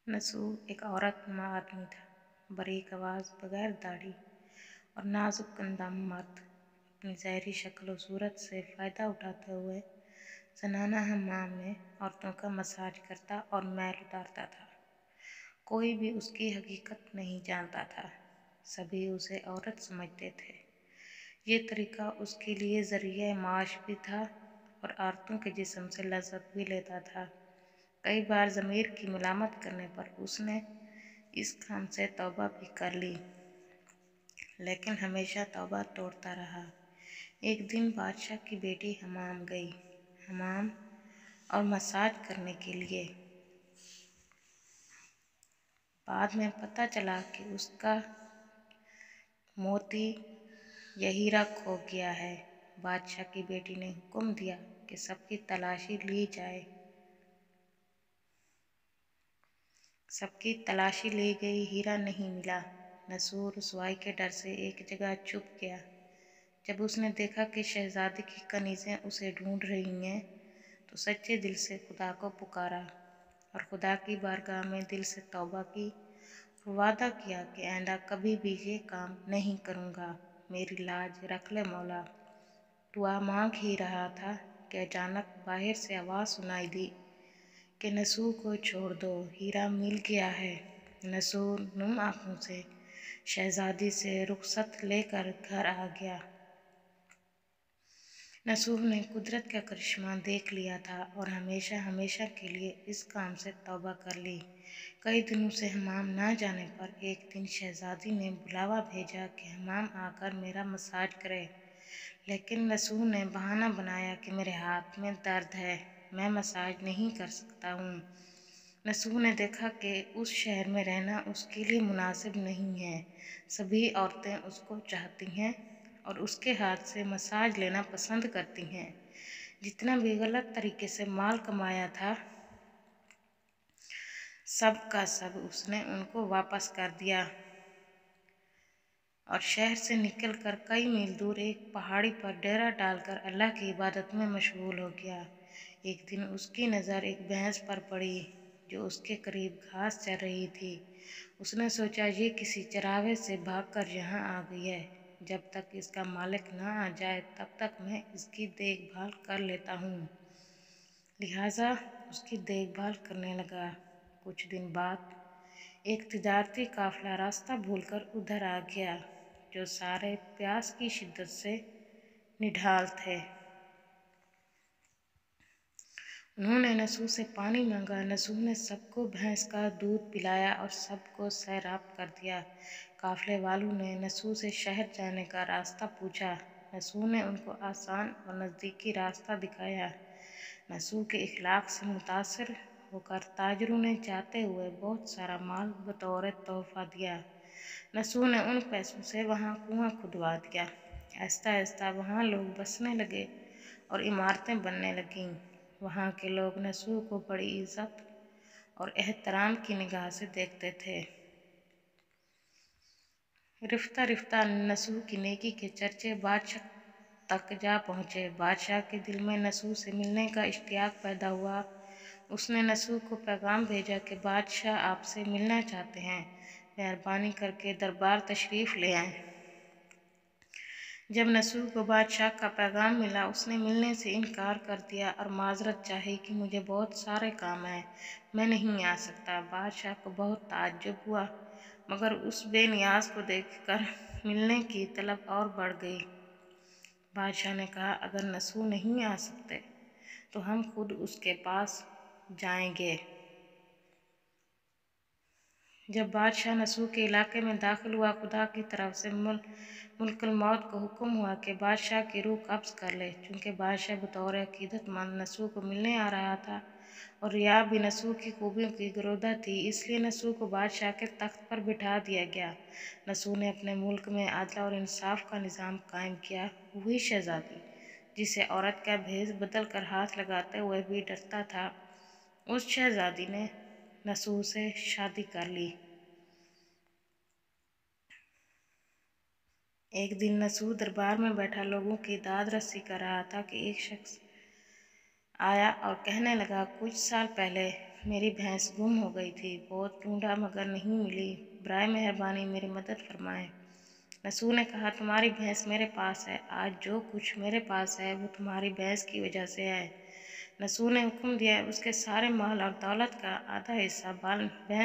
नसूह एक औरतनुमा आदमी था, बारीक आवाज़, बगैर दाढ़ी और नाजुक कंधा मर्द। अपनी ज़ाहिरी शक्ल और सूरत से फ़ायदा उठाते हुए ज़नाना हम्माम में औरतों का मसाज करता और मैल उतारता था। कोई भी उसकी हकीकत नहीं जानता था, सभी उसे औरत समझते थे। ये तरीका उसके लिए ज़रिया माश भी था और औरतों के जिस्म से लज़्ज़त भी लेता था। कई बार ज़मीर की मलामत करने पर उसने इस काम से तौबा भी कर ली, लेकिन हमेशा तौबा तोड़ता रहा। एक दिन बादशाह की बेटी हमाम गई हमाम और मसाज करने के लिए। बाद में पता चला कि उसका मोती या हीरा खो गया है। बादशाह की बेटी ने हुक्म दिया कि सबकी तलाशी ली जाए। सबकी तलाशी ली गई, हीरा नहीं मिला। नसूह रुसवाई के डर से एक जगह छुप गया। जब उसने देखा कि शहजादी की कनीज़ें उसे ढूंढ रही हैं, तो सच्चे दिल से खुदा को पुकारा और खुदा की बारगाह में दिल से तौबा की और वादा किया कि आइंदा कभी भी ये काम नहीं करूँगा। मेरी लाज रख ले मौला। दुआ मांग ही रहा था कि अचानक बाहर से आवाज़ सुनाई दी कि नसूह को छोड़ दो, हीरा मिल गया है। नसूह नुम आँखों से शहजादी से रुखसत लेकर घर आ गया। नसूह ने कुदरत का करिश्मा देख लिया था और हमेशा हमेशा के लिए इस काम से तौबा कर ली। कई दिनों से हमाम ना जाने पर एक दिन शहजादी ने बुलावा भेजा कि हमाम आकर मेरा मसाज करे, लेकिन नसूह ने बहाना बनाया कि मेरे हाथ में दर्द है, मैं मसाज नहीं कर सकता हूँ। नसूह ने देखा कि उस शहर में रहना उसके लिए मुनासिब नहीं है। सभी औरतें उसको चाहती हैं और उसके हाथ से मसाज लेना पसंद करती हैं। जितना भी गलत तरीके से माल कमाया था, सब का सब उसने उनको वापस कर दिया और शहर से निकलकर कई मील दूर एक पहाड़ी पर डेरा डालकर अल्लाह की इबादत में मशगूल हो गया। एक दिन उसकी नज़र एक भैंस पर पड़ी जो उसके करीब घास चर रही थी। उसने सोचा ये किसी चरावे से भागकर यहाँ आ गई है। जब तक इसका मालिक ना आ जाए तब तक मैं इसकी देखभाल कर लेता हूँ। लिहाजा उसकी देखभाल करने लगा। कुछ दिन बाद एक तिजारती काफिला रास्ता भूलकर उधर आ गया, जो सारे प्यास की शिद्दत से निढाल थे। उन्होंने नसूह से पानी मांगा। नसूह ने सबको भैंस का दूध पिलाया और सबको सैराब कर दिया। काफिले वालों ने नसूह से शहर जाने का रास्ता पूछा। नसूह ने उनको आसान और नज़दीकी रास्ता दिखाया। नसूह के इखलाक से मुतासर होकर ताजरों ने जाते हुए बहुत सारा माल बतौर तोहफा दिया। नसूह ने उन पैसों से वहाँ कुआं खुदवा दिया। आहिस्ता आहिस्ता वहाँ लोग बसने लगे और इमारतें बनने लगीं। वहाँ के लोग नसूह को बड़ी इज्जत और एहतराम की निगाह से देखते थे। रिफ्ता रिफ्ता नसूह की नेकी के चर्चे बादशाह तक जा पहुँचे। बादशाह के दिल में नसूह से मिलने का इश्तियाक पैदा हुआ। उसने नसूह को पैगाम भेजा कि बादशाह आपसे मिलना चाहते हैं, मेहरबानी करके दरबार तशरीफ़ ले आएं। जब नसूह को बादशाह का पैगाम मिला, उसने मिलने से इनकार कर दिया और माजरत चाही कि मुझे बहुत सारे काम हैं, मैं नहीं आ सकता। बादशाह को बहुत ताज्जुब हुआ, मगर उस बेनियाज को देखकर मिलने की तलब और बढ़ गई। बादशाह ने कहा, अगर नसूह नहीं आ सकते तो हम खुद उसके पास जाएंगे। जब बादशाह नसूह के इलाके में दाखिल हुआ, खुदा की तरफ से मुल्कुल मौत को हुक्म हुआ कि बादशाह की रूह कब्ज़ कर ले। चूँकि बादशाह बतौर अकीदतमंद नसूह को मिलने आ रहा था और रिया भी नसूह की खूबियों की गरोदा थी, इसलिए नसूह को बादशाह के तख्त पर बिठा दिया गया। नसूह ने अपने मुल्क में आदल और इंसाफ का निज़ाम कायम किया। वही शहजादी जिसे औरत का भेष बदल कर हाथ लगाते हुए भी डरता था, उस शहजादी ने नसूह से शादी कर ली। एक दिन नसूह दरबार में बैठा लोगों की दाद रसी कर रहा था कि एक शख्स आया और कहने लगा, कुछ साल पहले میری بھینس گم ہو گئی تھی، بہت ڈھونڈا مگر نہیں ملی، برائے مہربانی میری مدد فرمائیں۔ نسو نے کہا تمہاری بھینس میرے پاس ہے، آج جو کچھ میرے پاس ہے وہ تمہاری بھینس کی وجہ سے ہے۔ نسو نے حکم دیا اس کے سارے مال اور دولت کا آدھا حصہ بھینس